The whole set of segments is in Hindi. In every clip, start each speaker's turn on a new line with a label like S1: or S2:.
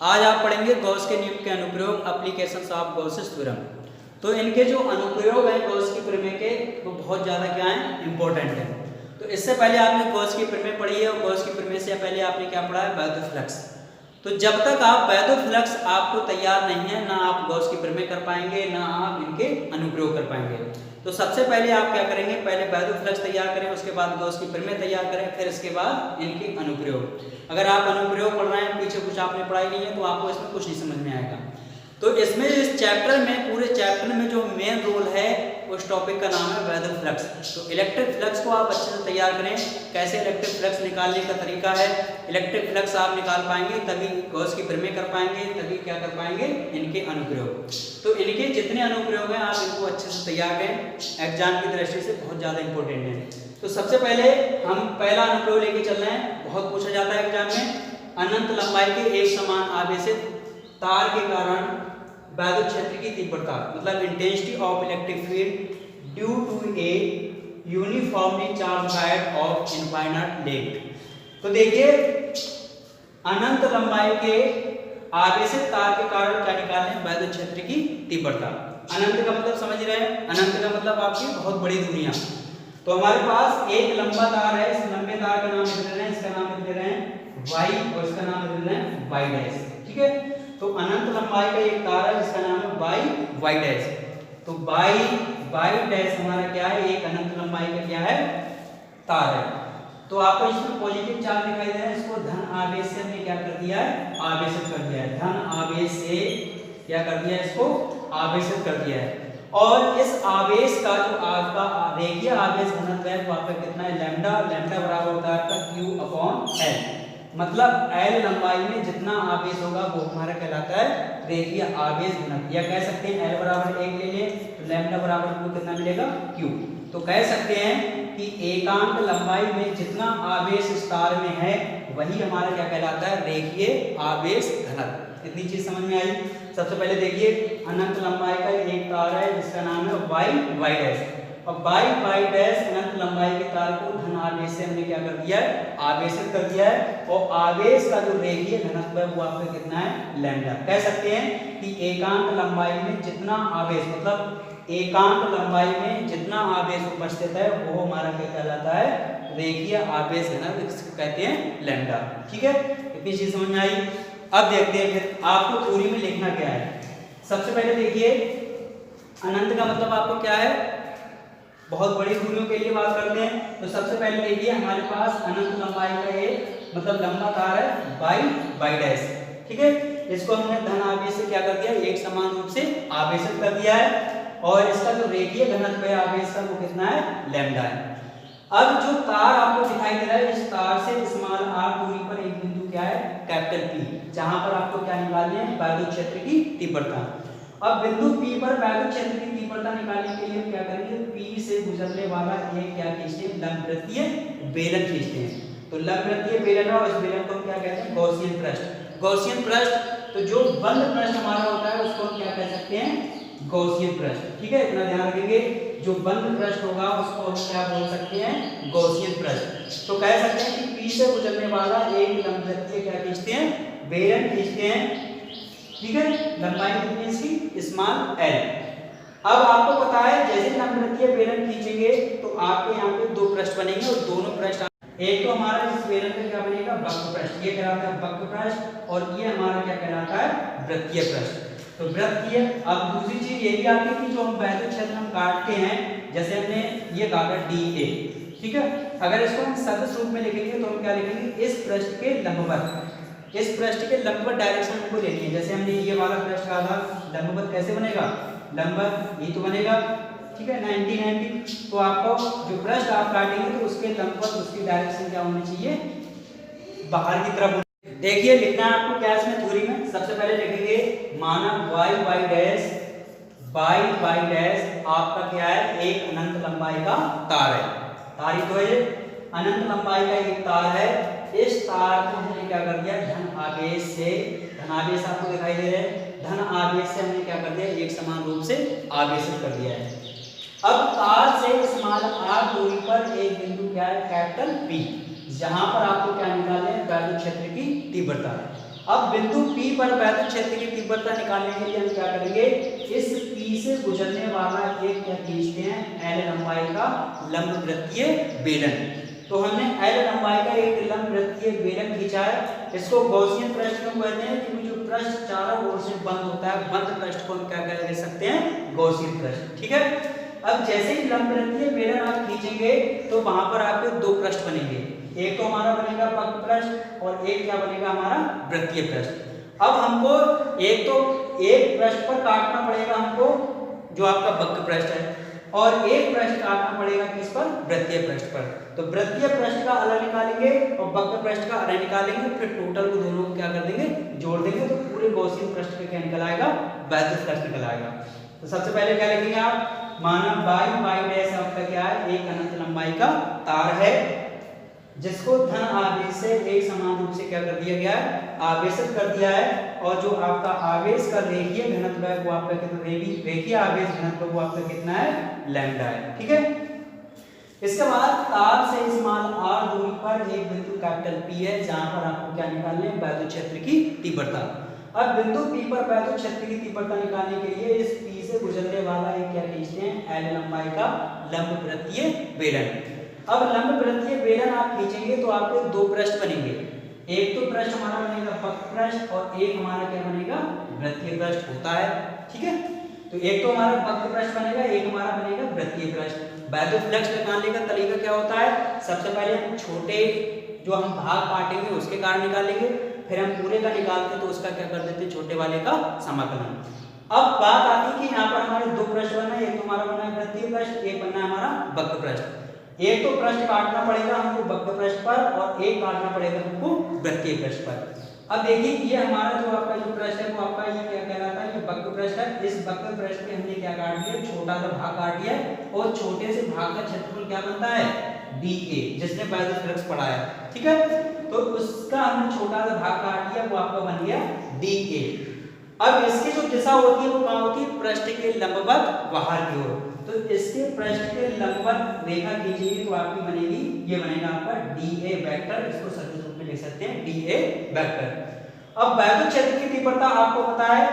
S1: आज आप पढ़ेंगे गॉस के नियम के अनुप्रयोग एप्लीकेशंस ऑफ गॉसेस थ्योरम। तो इनके जो अनुप्रयोग हैं गॉस की प्रमेय के वो बहुत ज़्यादा क्या हैं, इंपॉर्टेंट है। तो इससे पहले आपने गॉस की प्रमेय पढ़ी है और गॉस की प्रमेय से पहले आपने क्या पढ़ा है, वैद्युत फ्लक्स। तो जब तक आप वैद्युत फ्लक्स आपको तैयार नहीं है, ना आप गॉस की प्रमेय कर पाएंगे, ना आप इनके अनुप्रयोग कर पाएंगे। तो सबसे पहले आप क्या करेंगे, पहले वैद्युत फ्लक्स तैयार करें, उसके बाद गॉस की प्रमेय तैयार करें, फिर इसके बाद इनके अनुप्रयोग। अगर आप अनुप्रयोग पढ़ रहे हैं, पीछे कुछ आपने पढ़ाई नहीं है, तो आपको इसमें कुछ नहीं समझ में आएगा। तो इसमें इस चैप्टर में, पूरे चैप्टर में जो मेन रोल है उस टॉपिक का नाम है वैद्युत फ्लक्स। तो इलेक्ट्रिक फ्लक्स को आप अच्छे से तैयार करें। कैसे इलेक्ट्रिक फ्लक्स निकालने का तरीका है, इलेक्ट्रिक फ्लक्स आप निकाल पाएंगे तभी गॉस की प्रमेय कर पाएंगे, तभी क्या कर पाएंगे, इनके अनुप्रयोग। तो इनके जितने अनुप्रयोग हैं आप इनको अच्छे से तैयार करें, एग्जाम की दृष्टि से बहुत ज़्यादा इंपॉर्टेंट है। तो सबसे पहले हम पहला अनुप्रयोग लेके चल रहे हैं, बहुत पूछा जाता है एग्जाम में। अनंत लंबाई के एक समान आवेशित तार के कारण वैद्युत क्षेत्र की तीव्रता, मतलब intensity of electric field due to a uniformly charge wire of infinite length. तो देखिए, अनंत लंबाई के आवेशित तार के कारण क्या निकालें, वैद्युत क्षेत्र की तीव्रता। अनंत का मतलब समझ रहे हैं, अनंत का मतलब आपकी बहुत बड़ी दुनिया। तो हमारे पास एक लंबा तार है, इस लंबे तार का नाम लिख रहे हैं, इसका नाम लिख रहे हैं वाई और इसका नाम लिख रहे हैं वाई डैश। ठीक है, तो अनंत लंबाई का एक तार है जिसका नाम है वाई वाई डैश। तो वाई वाई डैश हमारा क्या है, एक अनंत लंबाई का क्या है, तार है। तो आपको इसमें पॉजिटिव चार्ज दिखाई दे रहा है, इसको धन आवेश से हमने क्या कर दिया है, आवेशित कर दिया है। धन आवेश से क्या कर दिया है, इसको आवेशित कर दिया है। और इस आवेश का जो आपका रेखीय आवेश घनत्व है वो आपका कितना है, लैम्डा। लैम्डा बराबर होता है आपका Q अपॉन L। मतलब L लंबाई में जितना आवेश होगा वो हमारा कहलाता है रेखीय आवेश घनत्व। या कह सकते हैं L बराबर 1 ले लें तो लैम्डा बराबर आपको कितना मिलेगा, Q। तो कह सकते हैं कि एकांक लंबाई में जितना आवेश इस तार में है वही हमारा क्या कहलाता है, रेखीय आवेश घनत्व। इतनी चीज समझ में आई। सबसे पहले देखिए, अनंत लंबाई का एक तार है जिसका नाम है वाई वाई डैश, और वाई वाई डैश अनंत लंबाई के तार को धन आवेश से हमने क्या कर दिया है, आवेशित कर दिया है। और आवेश का जो रेखीय घनत्व है वो आपका कितना है, लैम्डा। कह सकते हैं कि एकांक लंबाई में जितना आवेश, मतलब एकांक लंबाई में जितना आवेश उपस्थित है वो हमारा क्या कहलाता है, रेखीय आवेश घनत्व, इसको कहते हैं लैम्डा। ठीक है, इतनी चीज समझ में आई। अब देखते हैं फिर आपको थ्योरी में लिखना क्या है। सबसे पहले देखिए, अनंत का मतलब आपको क्या है, बहुत बड़ी दूरियों के लिए बात करते हैं। तो सबसे पहले देखिए, हमारे पास अनंत लंबाई का एक मतलब लंबा तार है वाई वाई डैश। ठीक है, इसको हमने धन आवेश से क्या कर दिया, एक समान रूप से आवेशित कर दिया है। और इसका जो रेखीय घनत्व है आवेश का वो कितना है, लैम्डा है। अब जो तार आपको दिखाई दे रहा है, इस तार से स्मॉल r दूरी पर एक बिंदु क्या है, कैपिटल P, जहां पर आपको क्या निकालनी है, वैद्युत क्षेत्र की तीव्रता। अब बिंदु P पर वैद्युत क्षेत्र की तीव्रता निकालने के लिए क्या करेंगे, P से गुजरने वाला एक क्या खींचते हैं, लंबवृत्तीय बेलन खींचते हैं। तो लंबवृत्तीय बेलन और इस बेलन को हम क्या कहते हैं, गॉसियन पृष्ठ। गॉसियन पृष्ठ, तो जो बंद पृष्ठ हमारा होता है उसको हम क्या कह सकते हैं, गॉसियन पृष्ठ। ठीक है, इतना ध्यान रखेंगे, जो बंद पृष्ठ होगा उसको हम क्या बोल सकते हैं, गॉसियन पृष्ठ। तो कह सकते हैं कि P से गुजरने वाला एक लंबवृत्तीय क्या खींचते हैं, बेलन खींचते हैं। ठीक है, लंबाई कितनी है इसकी, स्मॉल l। अब आपको पता है जैसे लंबवृत्तीय बेलन खींचेंगे तो आपके यहाँ पे दो पृष्ठ बनेंगे और दोनों पृष्ठ, एक तो हमारा इस बेलन का क्या बनेगा, वक्र पृष्ठ, ये कहलाता है वक्र पृष्ठ, और ये हमारा क्या कहलाता है, वृत्तीय पृष्ठ। तो वृत्तीय। अब दूसरी चीज ये भी आती है कि जो हम वैद्युत क्षेत्र हम काटते हैं, जैसे हमने ये काटा DA। ठीक है, अगर इसको हम सदिश रूप में लिखेंगे तो हम क्या लिखेंगे, इस पृष्ठ के लंबवत, इस पृष्ठ के लंबवत डायरेक्शन हमको लेनी है। जैसे हमने ये वाला पृष्ठ कहा था, लंबवत कैसे बनेगा, लंबवत ये तो बनेगा। ठीक है, 90 तो आपको जो पृष्ठ आप काटेंगे तो उसके लंबवत उसकी डायरेक्शन क्या होनी चाहिए, बाहर की तरफ। देखिए, लिखना है आपको क्या इसमें थ्योरी में। सबसे पहले लिखेंगे, माना Y Y dash, Y Y dash आपका क्या है, एक अनंत लंबाई का तार है। तार ही तो है, अनंत लंबाई का एक तार है। इस तार को हमने क्या कर दिया, धन आवेश से, धन आवेश आपको दिखाई दे रहे हैं, धन आवेश से हमने क्या कर दिया, एक समान रूप से आवेशित कर दिया है। अब तार से स्मॉल r दूरी पर एक बिंदु क्या है, कैपिटल P, जहां पर आपको क्या निकालना है, वैद्युत क्षेत्र की तीव्रता। अब बिंदु P पर वैद्युत क्षेत्र की तीव्रता निकालने के लिए हम क्या करेंगे, इस P से गुजरने वाला एक क्या खींचते हैं, L लंबाई का लंब वृत्तीय बेलन। तो हमने L लंबाई का एक लंब वृत्तीय बेलन खींचा है। इसको गॉसियन पृष्ठ क्यों कहते हैं, क्योंकि जो पृष्ठ चारों ओर से बंद होता है, बंद पृष्ठ को हम क्या कह सकते हैं, गॉसियन पृष्ठ। ठीक है। अब जैसे ही लंब वृत्तीय बेलन आप खींचेंगे तो वहां पर आपके दो पृष्ठ बनेंगे, एक तो हमारा बनेगा बक्र पृष्ठ और एक क्या बनेगा हमारा वृत्तीय पृष्ठ। अब हमको एक पृष्ठ पर काटना पड़ेगा हमको, जो आपका वक्र पृष्ठ है, और एक पृष्ठ काटना पड़ेगा किस पर, वृत्तीय पृष्ठ पर। तो वृत्तीय पृष्ठ का अलग निकालेंगे और वक्र पृष्ठ का अलग निकालेंगे, फिर टोटल को दोनों को क्या कर देंगे, जोड़ देंगे, तो पूरे गॉसियन पृष्ठ का क्या निकल आएगा, वैद्युत पृष्ठ निकल आएगा। तो सबसे पहले क्या लिखेंगे आप, माना y डैश आपका क्या है, एक अनंत लंबाई का तार है जिसको धन आवेश से एक समान रूप से क्या कर दिया गया है, आवेशित कर दिया है, और जो आपका आवेश का रेखीय घनत्व है वो आपका कितना, रेखीय आवेश घनत्व वो आपका कितना है, लैम्डा है। ठीक है। इसके बाद तार से इस मान r दूरी पर एक बिंदु कैपिटल P है, जहां पर आपको क्या निकालना है, वैद्युत क्षेत्र की तीव्रता। अब बिंदु P पर वैद्युत क्षेत्र की तीव्रता निकालने के लिए इस P से गुजरने वाला एक क्या खींचते हैं, L लंबाई का लंब वृत्तीय बेलन। अब लंब वृत्तीय बेलन आप खींचेंगे तो आपके दो पृष्ठ बनेंगे, एक तो पृष्ठ हमारा बनेगा वक्र पृष्ठ और एक हमारा क्या बनेगा, वृत्तीय पृष्ठ होता है। ठीक है। तो एक तो हमारा वक्र पृष्ठ बनेगा, एक हमारा बनेगा वृत्तीय पृष्ठ। वैद्युत फ्लक्स निकालने का तरीका क्या होता है, सबसे पहले हम छोटे जो हम भाग काटेंगे उसके कारण निकालेंगे, फिर हम पूरे का निकालते तो उसका क्या कर देते हैं, छोटे वाले का समाकलन। अब बात आती है कि यहाँ पर हमारे दो पृष्ठ बनना है, एक तो हमारा बनना है वृत्तीय पृष्ठ, एक बनना है हमारा वक्र पृष्ठ। एक तो पृष्ठ काटना पड़ेगा हमको वक्र पृष्ठ पर और एक काटना पड़ेगा हमको वृत्तीय पृष्ठ पर। अब देखिए ये हमारा जो आपका जो पृष्ठ है वो आपका ये क्या कहलाता है, ये वक्र पृष्ठ है। इस वक्र पृष्ठ पे हमने क्या काट दिया, छोटा सा भाग काट दिया, और छोटे से भाग का क्षेत्रफल क्या बनता है, DA, जिसने वैद्युत फ्लक्स पढ़ा है। ठीक है। तो उसका हमने छोटा सा भाग काट दिया, वो आपका बन गया DA। अब इसकी जो दिशा होती है वो कहाँ होती है, पृष्ठ के लंबवत बाहर की ओर। तो इसके पृष्ठ के लंबवत रेखा खींचेंगे तो आपकी बनेगी, ये बनेगा आपका DA वेक्टर, इसको सदिश रूप में लिख सकते हैं DA वेक्टर। अब वैद्युत क्षेत्र की तीव्रता आपको पता है,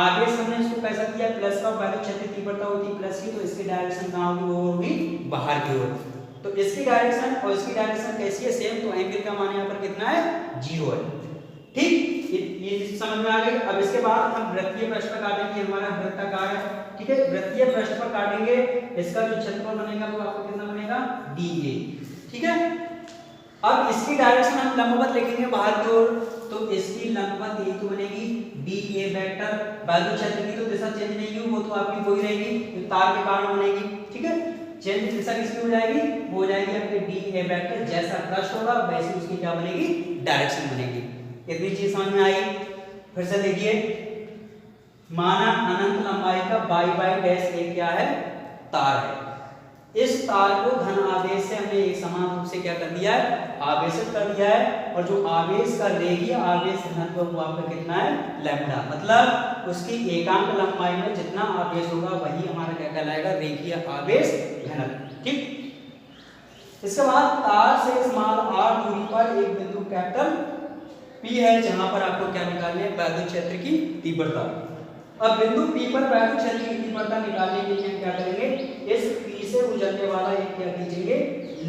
S1: आवेश हमने इसको कैसा किया, प्लस का, वैद्युत क्षेत्र की तीव्रता होती है प्लस की, तो इसकी डायरेक्शन कहाँ होगी, वो होगी बाहर की ओर। तो इसकी डायरेक्शन और इसकी डायरेक्शन कैसी है, सेम, तो एंगल का मान यहाँ पर कितना है, 0 है। ठीक, ये समझ में आ गई। अब इसके बाद हम वृत्तीय पृष्ठ पर काटेंगे, हमारा वृत्ताकार है। ठीक है। वृत्तीय पृष्ठ पर काटेंगे, इसका जो क्षेत्रफल बनेगा वो आपको कितना बनेगा, DA। ठीक है। अब इसकी डायरेक्शन हम लंबवत लिखेंगे बाहर की ओर, तो इसकी लंबवत यही तो बनेगी DA वेक्टर। वैद्युत क्षेत्र की तो दिशा चेंज नहीं हुई, वो तो आपकी वही रहेगी, तो तार के कारण बनेगी। ठीक है। चेंज दिशा किसकी हो जाएगी, वो हो जाएगी आपके DA वेक्टर, जैसा पृष्ठ होगा वैसी उसकी क्या बनेगी, डायरेक्शन बनेगी। इतनी चीज समझ में आई। फिर से देखिए, माना अनंत लंबाई का y डैश एक क्या है, तार है। इस तार को धन आवेश से हमने एक समान रूप से क्या कर दिया है, आवेशित कर दिया है, और जो आवेश का रेखीय आवेश घनत्व वो आपका कितना है, लैम्डा। मतलब उसकी एकांक लंबाई में जितना आवेश होगा वही हमारा क्या कहलाएगा, रेखीय आवेश घनत्व। ठीक। इसके बाद तार से इस मान r दूरी पर एक बिंदु कैपिटल P है, जहां पर आपको क्या निकालनी है, वैद्युत क्षेत्र की तीव्रता। अब बिंदु P पर वैद्युत क्षेत्र की तीव्रता निकालने के लिए हम क्या करेंगे, इस P से गुजरने वाला एक क्या खींचेंगे,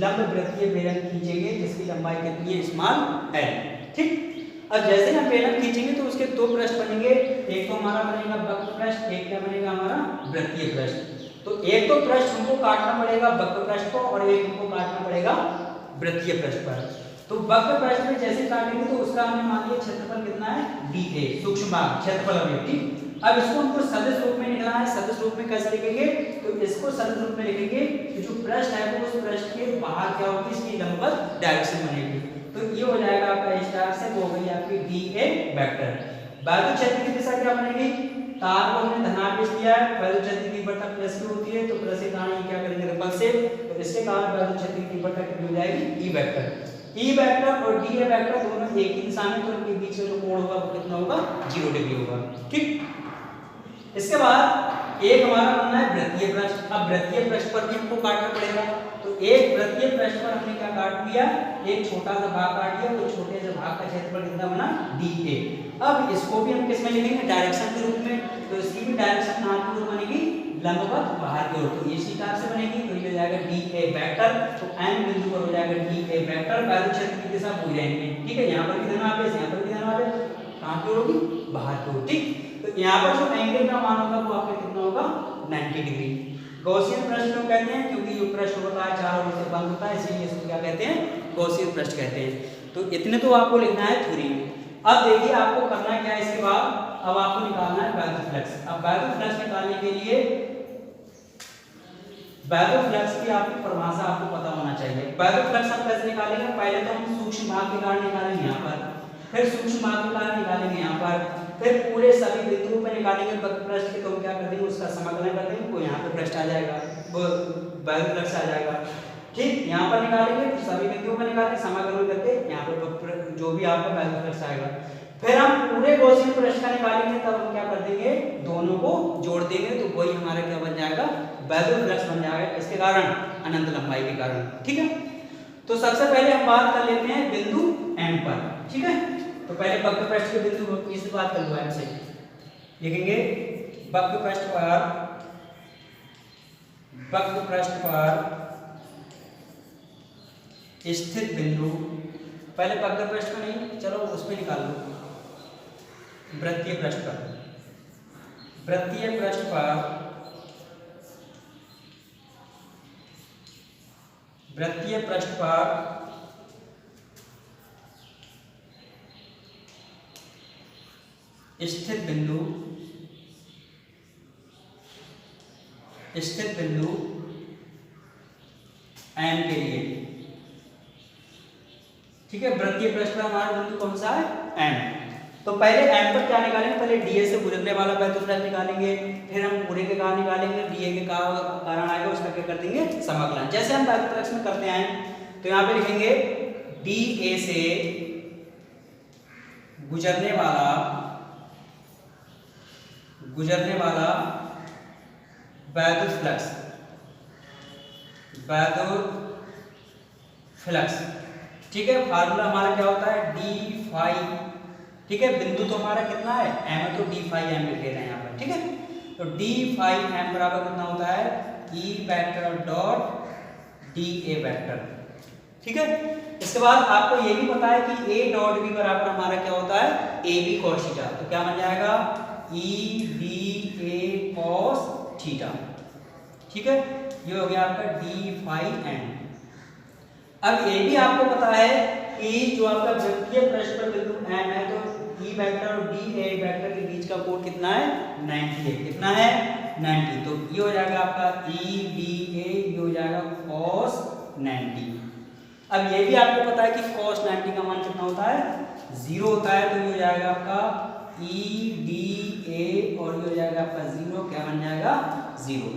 S1: लंब वृत्तीय बेलन खींचेंगे, जिसकी लंबाई कितनी है, स्मॉल l। ठीक। अब जैसे हम बेलन खींचेंगे तो उसके दो पृष्ठ बनेंगे, एक तो हमारा बनेगा वक्र पृष्ठ, एक क्या बनेगा हमारा वृत्तीय पृष्ठ। तो एक तो पृष्ठ हमको काटना पड़ेगा वक्र पृष्ठ को, और एक हमको काटना पड़ेगा वृत्तीय पृष्ठ पर। तो वक्र पृष्ठ में जैसे काटेंगे तो उसका हमने मान लिया क्षेत्रफल कितना है, DA, सूक्ष्म भाग क्षेत्रफल अवयव। ठीक। अब इसको हमको सदिश रूप में निकालना है। सदिश रूप में कैसे लिखेंगे, तो इसको सदिश रूप में लिखेंगे कि जो पृष्ठ है वो उस पृष्ठ के बाहर क्या होगी, इसकी लंबवत डायरेक्शन बनेगी। तो ये हो जाएगा आपका स्टार से, वो हो गई आपकी DA वेक्टर। वैद्युत क्षेत्र की दिशा क्या बनेगी, तार को हमने धनावेश दिया है, वैद्युत क्षेत्र की तीव्रता प्लस की होती है, तो प्लस के कारण ये क्या करेंगे, रिपल्सिव, तो इसके कारण वैद्युत क्षेत्र की तीव्रता कितनी हो जाएगी, E वेक्टर। E वेक्टर और DA वेक्टर दोनों एक ही दिशा में, तो उनके बीच में जो कोण होगा वो कितना होगा, 0 डिग्री होगा। ठीक। इसके बाद एक हमारा बनना है वृत्तीय पृष्ठ। अब वृत्तीय पृष्ठ पर भी हमको काटना पड़ेगा, तो एक वृत्तीय पृष्ठ पर हमने क्या काट दिया, एक छोटा सा भाग काट दिया, तो छोटे से भाग का क्षेत्रफल कितना बना, DA। अब इसको भी हम किस में लिखेंगे, डायरेक्शन के रूप में। तो इसकी भी डायरेक्शन कहाँ की ओर बनेगी, लंबवत बाहर की ओर। तो इसी प्रकार से बनेगी, तो ये हो जाएगा DA वेक्टर। तो M बिंदु पर हो जाएगा DA वेक्टर, बाह्य क्षेत्र की दिशा भूल जाएंगे, ठीक है। यहाँ पर भी धनावेश, यहाँ पर भी धनावेश, कहाँ की ओर होगी, बाहर की ओर, ठीक। तो यहाँ पर जो एंगल का मान होगा वो आपका कितना होगा, 90 डिग्री। गॉसियन पृष्ठ क्यों कहते हैं, क्योंकि जो पृष्ठ होता है चारों ओर से बंद होता है, इसीलिए इसको क्या कहते हैं, गॉसियन पृष्ठ कहते हैं। तो इतने तो आपको लिखना है थ्योरी में। अब देखिए आपको करना क्या है इसके बाद, अब आपको निकालना है वैल्यू फ्लक्स। अब वैल्यू फ्लक्स निकालने के लिए वैल्यू फ्लक्स की आपको परिभाषा आपको पता होना चाहिए। वैल्यू फ्लक्स हम कैसे निकालेंगे, पहले तो हम सूक्ष्म भाग के कारण निकालेंगे यहाँ पर, फिर सूक्ष्म भाग के कारण निकालेंगे यहाँ पर, फिर पूरे सभी बिंदुओं पे निकालेंगे वक्र पृष्ठ के। तो हम क्या कर देंगे, उसका समाकलन कर देंगे, वो यहाँ पे पृष्ठ आ जाएगा, वो वैल्यू फ्लक्स आ जाएगा, ठीक। यहाँ पर निकालेंगे तो सभी बिंदुओं पर निकालेंगे, समाकलन करके यहाँ पर जो भी आपका वैल्यू फ्लक्स आएगा। फिर हम पूरे गॉसियन पृष्ठ का निकालेंगे, तब हम क्या कर देंगे, दोनों को जोड़ देंगे, तो वही हमारा क्या बन जाएगा, वैल्यू फ्लक्स बन जाएगा। इसके कारण, अनंत लंबाई के कारण, ठीक है। तो सबसे पहले हम बात कर लेते हैं बिंदु M पर, ठीक है। तो पहले वक्र पृष्ठ के बिंदु की बात कर लो, M से लिखेंगे वक्र पृष्ठ पर स्थित बिंदु, पहले वक्र पृष्ठ पर नहीं, चलो उस पे निकाल लो, वृत्तीय पृष्ठ पर, वृत्तीय पृष्ठ पर, वृत्तीय पृष्ठ पर स्थित बिंदु M के लिए, ठीक है। वृत्तीय पृष्ठ पर हमारा बिंदु कौन सा है, M। तो पहले M पर क्या निकालेंगे, पहले DA से गुजरने वाला वैल्यू फ्लक्स निकालेंगे, फिर हम पूरे के कारण निकालेंगे, DA के कारण आएगा उसका क्या कर देंगे, समाकलन, जैसे हम वैल्यू फ्लक्स में करते हैं। तो यहाँ पे लिखेंगे DA से गुजरने वाला वैद्युत फ्लक्स, ठीक है। फार्मूला हमारा क्या होता है, d फाई, ठीक है। बिंदु तो हमारा कितना है, m है, तो d फाई m लिख रहे हैं यहाँ पर, ठीक है। तो d फाई m बराबर कितना होता है, E vector dot DA vector, ठीक है। इसके बाद आपको ये भी पता है कि A डॉट B बराबर हमारा क्या होता है, AB cos थीटा। तो क्या बन जाएगा, EBA cos थीटा, ठीक है। ये हो गया आपका d फाई m। अब ये भी आपको पता है कि जो आपका वृत्तीय पृष्ठ पर बिंदु M है, तो E वेक्टर और DA वेक्टर के बीच का कोण कितना है, 90 है, कितना है, 90। तो ये हो जाएगा आपका EBA, ये हो जाएगा cos 90। अब ये भी आपको पता है कि cos 90 का मान कितना होता है, 0 होता है। तो ये हो जाएगा आपका EDA और ये हो जाएगा आपका 0, क्या बन जाएगा, 0,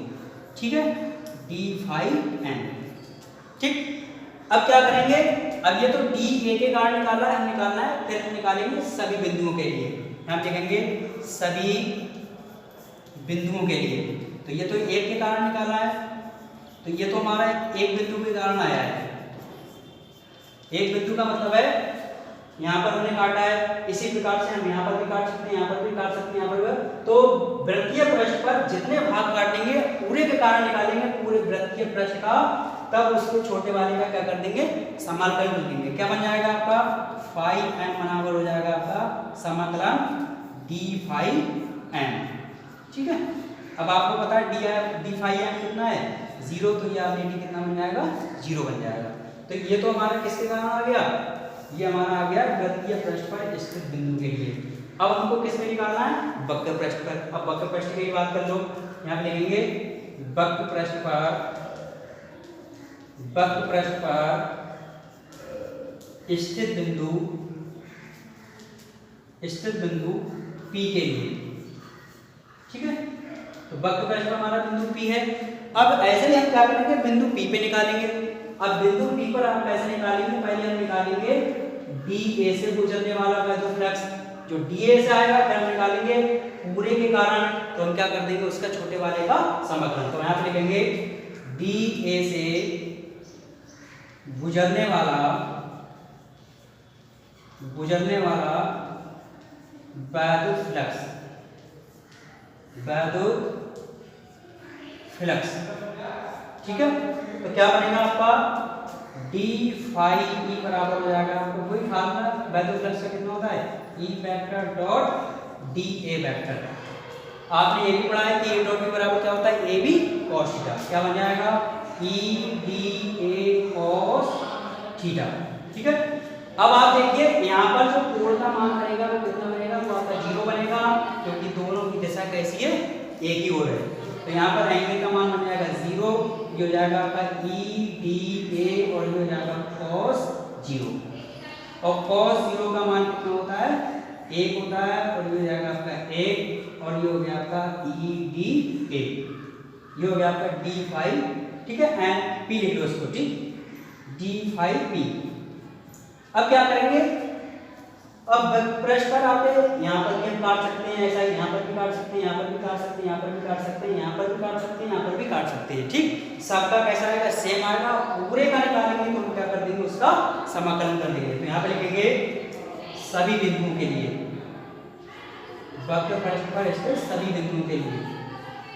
S1: ठीक है, d फाई m, ठीक। अब क्या करेंगे, अब ये तो DA के कारण निकाला है, हम निकालना है, फिर हम निकालेंगे सभी बिंदुओं के लिए। हम लिखेंगे सभी बिंदुओं के लिए। तो ये तो एक के कारण निकाला है, तो ये तो हमारा एक बिंदु के कारण आया है। एक बिंदु का मतलब है यहाँ पर हमने काटा है, इसी प्रकार से हम यहाँ पर भी काट सकते हैं, यहाँ पर भी काट सकते हैं, यहाँ पर भी। तो वृत्तीय पृष्ठ पर जितने भाग काटेंगे पूरे के कारण निकालेंगे, पूरे वृत्तीय पृष्ठ का, तब उसको छोटे वाले का क्या कर देंगे, समाकलन कर देंगे। क्या बन जाएगा आपका, फाई m बराबर हो जाएगा आपका समाकलन d फाई m, ठीक है। अब आपको पता है d फाई m कितना है, 0, तो ये ऑलरेडी कितना बन जाएगा, 0 बन जाएगा। तो ये तो हमारा किसके कारण आ गया, ये हमारा आ गया वृत्तीय पृष्ठ पर स्थित बिंदु के लिए। अब हमको किस में निकालना है, वक्र पृष्ठ पर। अब वक्र पृष्ठ की बात कर लो, यहाँ पे लिखेंगे वक्र पृष्ठ पर स्थित बिंदु P के लिए, ठीक है। तो वक्र पृष्ठ पर हमारा बिंदु P है। अब ऐसे ही हम क्या करेंगे, बिंदु P पे निकालेंगे। अब बिंदु P पर हम कैसे निकालेंगे, पहले हम निकालेंगे DA से गुजरने वाला वैद्युत फ्लक्स, जो DA से आएगा, फिर हम निकालेंगे पूरे के कारण, तो हम क्या कर देंगे, उसका छोटे वाले का समाकलन। तो यहाँ पे लिखेंगे DA से गुजरने वाला वैद्युत फ्लक्स, ठीक है। तो क्या बनेगा आपका डी फाई ई बराबर हो जाएगा आपको वही फार्मूला वैद्युत फ्लक्स का कितना होता है E vector dot D A vector. आपने ये भी पढ़ा है कि ए डॉट बी बराबर क्या होता है ए बी कॉस थीटा। क्या बन जाएगा E D A cos theta, ठीक है। अब आप देखिए यहाँ पर जो कोण का मान बनेगा वो कितना बनेगा, वो आपका 0 बनेगा क्योंकि दोनों की दिशा कैसी है एक ही ओर है। तो यहाँ पर एंगल का मान बन जाएगा 0, ये हो जाएगा आपका ई डी ए और ये हो जाएगा cos 0। और cos 0 का मान कितना होता है 1 होता है और ये हो जाएगा आपका 1 और ये हो गया आपका ई डी ए, ये हो गया आपका डी फाई, ठीक है। एंड पी लिख लो इसको, ठीक, डी फाई पी। अब क्या करेंगे, अब पृष्ठ पर आप यहाँ पर भी काट सकते हैं, ऐसा यहाँ पर भी काट सकते हैं, यहाँ पर भी काट सकते हैं, यहाँ पर भी काट सकते हैं, यहाँ पर भी काट सकते हैं, यहाँ पर भी काट सकते हैं, ठीक। सबका कैसा आएगा सेम आएगा। पूरे का निकालेंगे तो हम क्या कर देंगे उसका समाकलन कर देंगे। तो यहाँ पर लिखेंगे सभी बिंदुओं के लिए, वक्र पृष्ठ पर स्थित सभी बिंदुओं के लिए।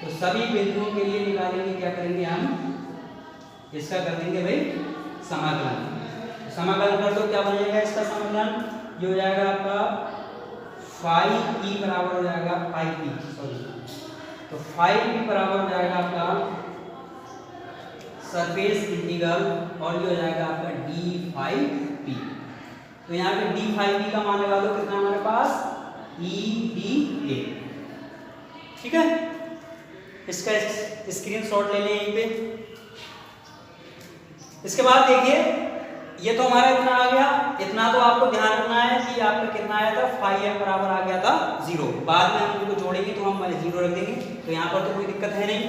S1: तो सभी बिंदुओं के लिए निकालेंगे, क्या करेंगे हम इसका कर देंगे भाई समाकलन। समाकलन कर दो, क्या बनेगा इसका समाकलन, ये हो जाएगा आपका फाई ई बराबर हो जाएगा फाई पी, सॉरी, तो फाई पी बराबर हो जाएगा आपका सरफेस इंटीग्रल और ये हो जाएगा आपका डी फाई पी। तो यहाँ पे डी फाई पी का मान लगा दो, कितना हमारे पास ई डी ए, ठीक है। इसका स्क्रीनशॉट ले लें यहीं पे। इसके बाद देखिए ये तो हमारा इतना आ गया, इतना तो आपको ध्यान रखना है कि आपका कितना आया था फाई एम बराबर आ गया था 0। बाद में हम इनको जोड़ेंगे तो हम 0 रख देंगे, तो यहाँ पर तो कोई दिक्कत है नहीं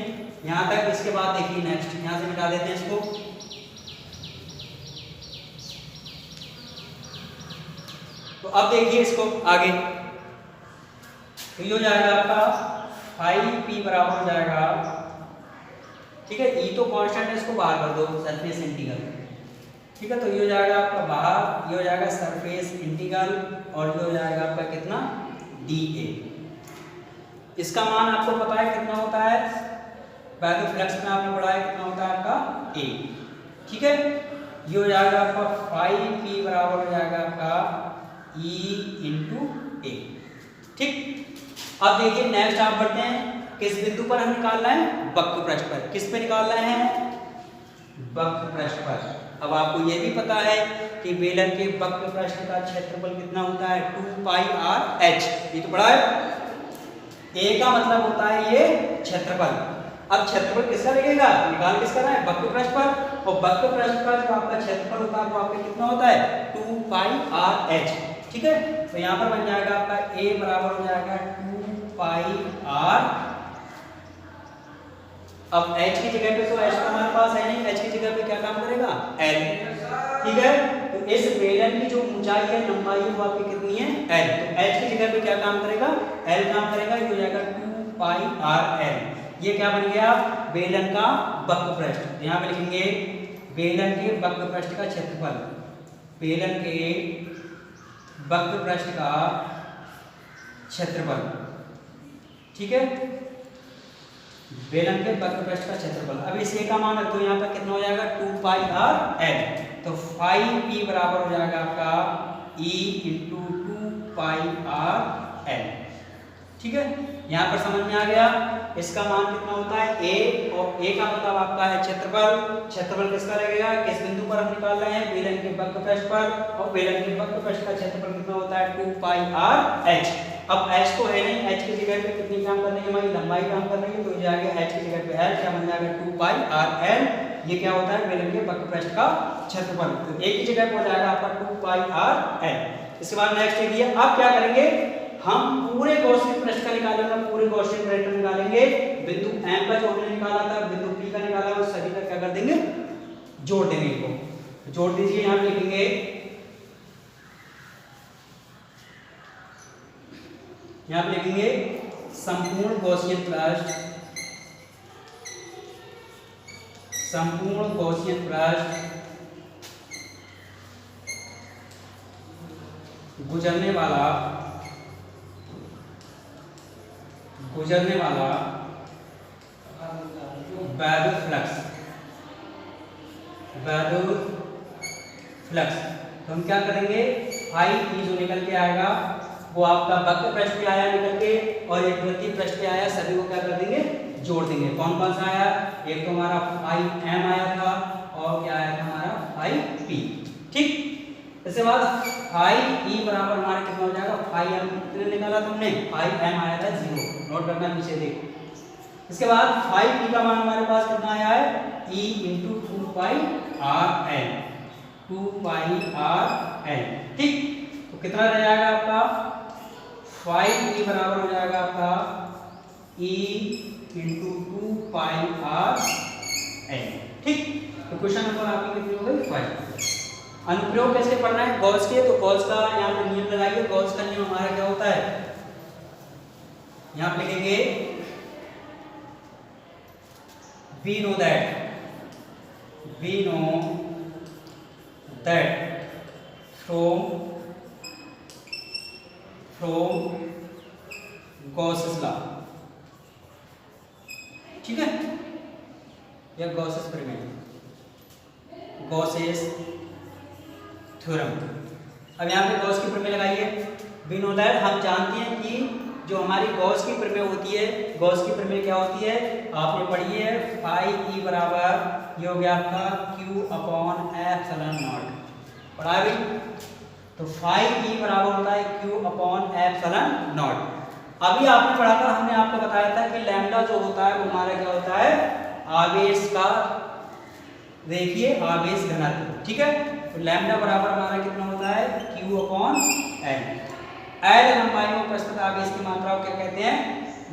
S1: यहाँ तक। इसके बाद देखिए नेक्स्ट यहाँ से मिटा देते हैं इसको। तो अब देखिए इसको आगे, तो ये हो जाएगा आपका फाई पी बराबर हो जाएगा, ठीक है। ई तो कांस्टेंट है, इसको बाहर कर दो सरफेस इंटीग्रल, ठीक है। तो ये हो जाएगा आपका बाहर, ये हो जाएगा सरफेस इंटीग्रल और ये हो जाएगा आपका कितना डी ए। इसका मान आपको पता है कितना होता है, वैद्युत फ्लक्स में आपने पढ़ा है कितना होता है आपका ए, ठीक है। ये हो जाएगा आपका फाई पी बराबर हो जाएगा आपका ई इंटू ए, ठीक। अब देखिए नेक्स्ट आप बढ़ते हैं, किस बिंदु पर हम निकालना है वक्र पृष्ठ पर। किस पे निकालना है वक्र पृष्ठ पर। अब आपको ये भी पता है कि बेलन के वक्र पृष्ठ का क्षेत्रफल कितना होता है 2 पाई आर एच, ये तो पढ़ा है। ए का मतलब होता है ये क्षेत्रफल। अब क्षेत्रफल किसका लगेगा, निकाल किसका रहा है वक्र पृष्ठ पर, और वक्र पृष्ठ पर जो आपका क्षेत्रफल होता है वो आपका कितना होता है 2 पाई आर एच, ठीक है। तो यहाँ पर बन जाएगा आपका ए बराबर हो जाएगा 2 पाई आर। अब h की जगह पे तो h तो हमारे पास है नहीं, h की जगह पे क्या काम करेगा l, ठीक है। तो इस बेलन की जो ऊंचाई है लंबाई वो आपकी कितनी है l, तो h की जगह पे क्या काम करेगा l काम करेगा, ये हो जाएगा 2 पाई आर l। ये क्या बन गया बेलन का वक्र पृष्ठ। यहाँ पे लिखेंगे बेलन के वक्र पृष्ठ का क्षेत्रफल, बेलन के वक्र पृष्ठ का क्षेत्रफल, ठीक है, बेलन के वक्र पृष्ठ का क्षेत्रफल। अब इस ए का मान रखो, यहाँ पर कितना हो जाएगा 2 पाई आर एल। तो फाई पी बराबर हो जाएगा आपका E into 2 pi R L, ठीक है। यहाँ पर समझ में आ गया। इसका मान कितना होता है ए, और ए का मतलब आपका है क्षेत्रफल। क्षेत्रफल किसका लगेगा, किस बिंदु पर हम निकाल रहे हैं बेलन के वक्र पृष्ठ पर, और बेलन के वक्र पृष्ठ का क्षेत्रफल कितना होता है 2 पाई आर एच। अब h तो है नहीं, h की जगह पे कितनी काम कर रही है हमारी लंबाई काम कर रही है, तो जाएगा h की जगह पे l, क्या बन जाएगा 2 पाई आर एल। ये क्या होता है बेलन के वक्र पृष्ठ का क्षेत्रफल। तो a की जगह पे हो जाएगा आपका 2 पाई आर एल। इसके बाद नेक्स्ट एरिया आप क्या करेंगे, हम पूरे गॉसियन पृष्ठ का निकालेंगे, पूरे गॉसियन पृष्ठ निकालेंगे। बिंदु m का जो हमने निकाला था, बिंदु p का निकाला, वो सभी का क्या कर देंगे जोड़ देंगे इनको। जोड़ दीजिए, यहाँ पे लिखेंगे यहाँ पे लिखेंगे संपूर्ण गॉसियन पृष्ठ, संपूर्ण गॉसियन पृष्ठ गुजरने वाला वैद्युत फ्लक्स। तो हम क्या करेंगे, फाई ई जो निकल के आएगा वो आपका वक्र पृष्ठ पे आया निकल के, और एक वृत्तीय पृष्ठ पे आया, सभी को क्या कर देंगे, जोड़ देंगे। कौन कौन सा आया, एक तो हमारा फाई एम आया था, और क्या आया था हमारा फाई पी। ठीक, इसके बाद फाई ई बराबर हमारा कितना हो जाएगा, फाई एम कितने निकाला तुमने, फाई एम आया था 0, नोट करना नीचे देख। इसके बाद फाई पी का मान हमारे पास कितना आया है, E into 2 pi R N, 2 pi R N. ठीक, तो कितना रह जाएगा आपका, फाई ई बराबर हो जाएगा आपका E into 2 pi R N. ठीक, तो क्वेश्चन नंबर आपकी कितनी हो गई, 5। अनुप्रयोग कैसे पढ़ना है, गॉस के, तो गॉस का यहाँ पे नियम लगाइए। गॉस का नियम हमारा क्या होता है, यहाँ पे लिखेंगे we know that from Gauss's law। ठीक है, या गॉसेस प्रमेय, गॉसेस थ्योरम। अब यहाँ पे गॉस की प्रमेय लगाइए। वी नो दैट, हम जानते हैं कि जो हमारी गॉस की प्रमेय होती है, गॉस की प्रमेय क्या होती है, आपने पढ़ी है, फाई ई बराबर ये हो गया आपका क्यू अपॉन एप्सिलॉन नॉट, पढ़ा है भाई। तो फाई ई बराबर होता है क्यू अपॉन एप्सिलॉन नॉट। अभी आपने पढ़ा था, हमने आपको बताया था कि लैम्डा जो होता है वो हमारा क्या होता है, आवेश का, देखिए आवेश घनत्व। ठीक है, तो लैम्डा बराबर हमारा कितना होता है, क्यू अपॉन एल। एल लंबाई में उपस्थित आवेश की मात्रा को क्या कहते हैं,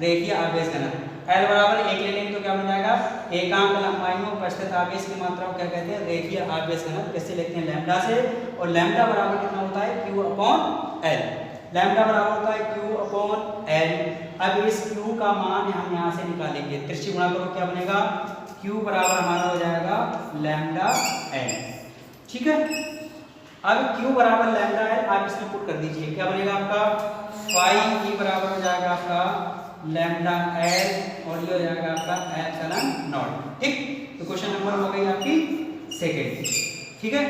S1: रेखीय आवेश घनत्व। एल बराबर 1 ले लेंगे तो क्या बन जाएगा, एकांक लंबाई में उपस्थित आवेश की मात्रा को क्या कहते हैं, रेखीय आवेश घनत्व। कैसे लिखते हैं, लैम्डा से। और लैम्डा बराबर कितना होता है, क्यू अपॉन एल। लैम्डा बराबर होता है क्यू अपॉन एल। अब इस क्यू का मान हम यहाँ से निकालेंगे, त्रिज्यीय गुणा करो, क्या बनेगा, क्यू बराबर हमारा हो जाएगा लैम्डा एल। ठीक है, अब क्यू बराबर लैम्डा है, आप इसमें पुट कर दीजिए, क्या बनेगा आपका, फाई ई बराबर हो जाएगा आपका लैम्डा एल, और ये हो जाएगा आपका एप्सिलॉन नॉट। ठीक, तो क्वेश्चन नंबर हो गई आपकी सेकंड। ठीक है,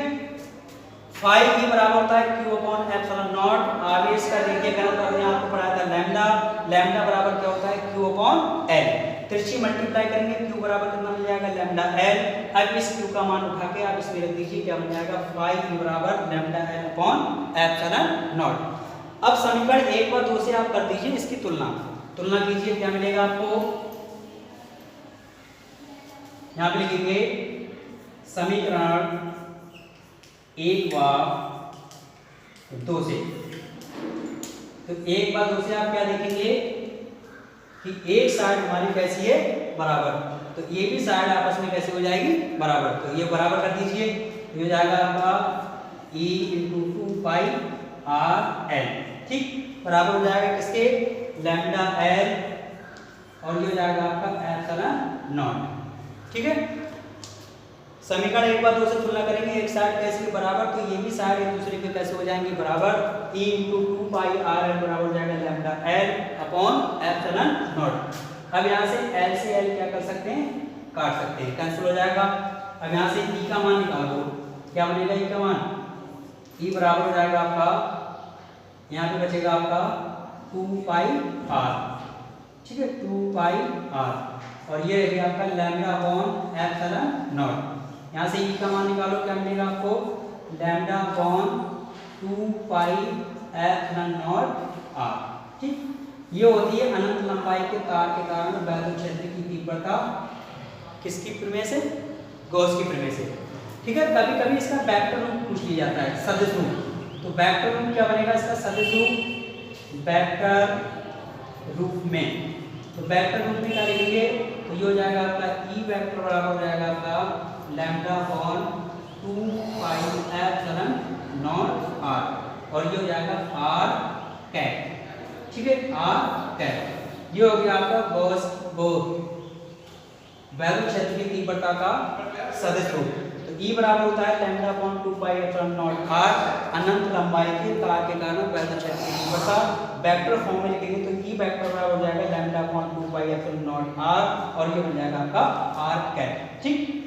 S1: फाई ई बराबर होता है क्यू अपॉन एप्सिलॉन नॉट, आवेश का रेखीय घनत्व हमने आपको पढ़ाया था लैम्डा। लैम्डा बराबर क्या होता है, क्यू अपॉन एल। त्रिज्यीय मल्टीप्लाई करेंगे, क्यू बराबर कितना मिल जाएगा, लैम्डा एल। अब इस क्यू का मान उठा के आप इसमें रख दीजिए, क्या बन जाएगा, फाई ई बराबर lambda L upon epsilon not. अब समीकरण 1 व 2 से आप कर दीजिए इसकी तुलना कीजिए, क्या मिलेगा आपको, यहाँ पे लिखेंगे समीकरण 1 व 2 से। तो 1 व 2 से आप क्या देखेंगे कि एक साइड हमारी कैसी है, बराबर, तो ये भी साइड आपस में कैसे हो जाएगी, बराबर। तो ये बराबर कर दीजिए, तो ये जाएगा आपका e into 2 pi R L. ठीक, बराबर हो जाएगा किसके, लैम्डा एल, और ये हो जाएगा आपका एप्सिलॉन नॉट। ठीक है, समीकरण 1 व 2 से तुलना करेंगे, एक साइड कैसे बराबर, तो ये भी साइड एक दूसरे के कैसे हो जाएंगे, बराबर। e into 2 pi R L बराबर हो जाएगा lambda L upon epsilon not. अब यहाँ से एल से एल क्या कर सकते हैं, काट सकते हैं, कैंसिल हो जाएगा। अब यहाँ से e का मान निकाल दो, क्या बनेगा e का मान, e बराबर हो जाएगा आपका, यहाँ पे बचेगा आपका 2 पाई आर। ठीक है, 2 पाई आर, और ये रहेगा आपका लैम्डा अपॉन एप्सिलॉन नॉट। यहाँ से e का मान निकालो, क्या मिलेगा आपको, lambda upon 2 pi epsilon naught R. ठीक, ये होती है अनंत लंबाई के तार के कारण वैद्युत क्षेत्र की तीव्रता, किसकी प्रमेय से, गॉस की प्रमेय से। ठीक है, कभी कभी इसका वेक्टर रूप पूछ लिया जाता है, सदिश रूप। तो वेक्टर रूप क्या बनेगा इसका, सदिश रूप, वेक्टर रूप में, तो वेक्टर रूप में क्या लिखेंगे, तो ये हो जाएगा आपका ई वेक्टर बराबर हो जाएगा आपका lambda upon 2 pi epsilon naught R, और ये हो जाएगा आर कैप। ठीक है, आर कैप, ये हो गया आपका गॉस वैद्युत क्षेत्र की तीव्रता का सदिश रूप। तो E बराबर होता है lambda upon 2 pi epsilon not r, अनंत लंबाई के तार के कारण पैदा क्षेत्र की बता वेक्टर फॉर्म में लिखेंगे तो E वेक्टर बराबर हो जाएगा lambda upon 2 pi epsilon not r और ये बन जाएगा आपका r कैप। ठीक,